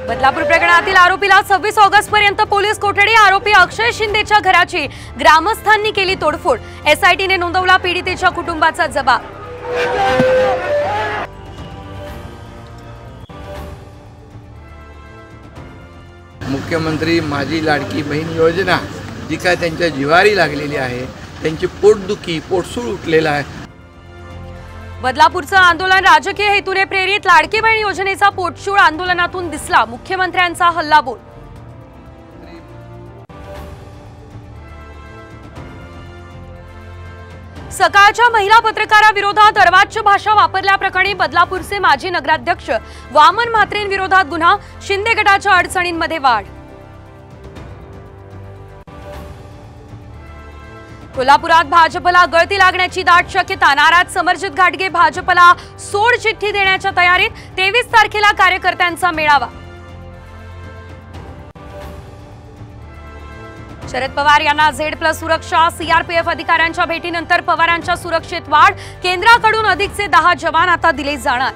बदलापूर प्रकरणातील आरोपीला 26 ऑगस्ट पर्यंत पोलीस कोठडी। आरोपी अक्षय शिंदेच्या घराची ग्रामस्थांनी केली तोडफोड। एसआयटीने नोंदवला पीडितेच्या कुटुंबाचा जबाब। मुख्यमंत्री माझी लाडकी बहीण योजना जी काय त्यांच्या जिवारी लागलेली आहे, त्यांची पोटदुखी पोटसूळ उठलेला आहे। बदलापूरचं आंदोलन राजकीय हेतूने प्रेरित। लाडकी बहीण योजनेचा पोटशूळ आंदोलनातून दिसला मुख्यमंत्र्यांचा हल्लाबोल। सकाळच्या महिला पत्रकाराविरोधात अर्वाच्य भाषा वापरल्याप्रकरणी बदलापूरचे माजी नगराध्यक्ष वामन म्हात्रेंविरोधात गुन्हा। शिंदे गटाच्या अडचणींमध्ये वाढ। कोल्हापुरात भाजपला गळती लागण्याची दाट शक्यता। नाराज समरजित घाटगे भाजपला सोड चिठ्ठी देण्याच्या तयारीत। 23 तारखेला कार्यकर्त्यांचा मेळावा। शरद पवार यांना Z+ सुरक्षा। सीआरपीएफ अधिकाऱ्यांच्या भेटीनंतर पवारांच्या सुरक्षेत वाढ। केंद्राकडून अधिकचे 10 जवान आता दिले जाणार।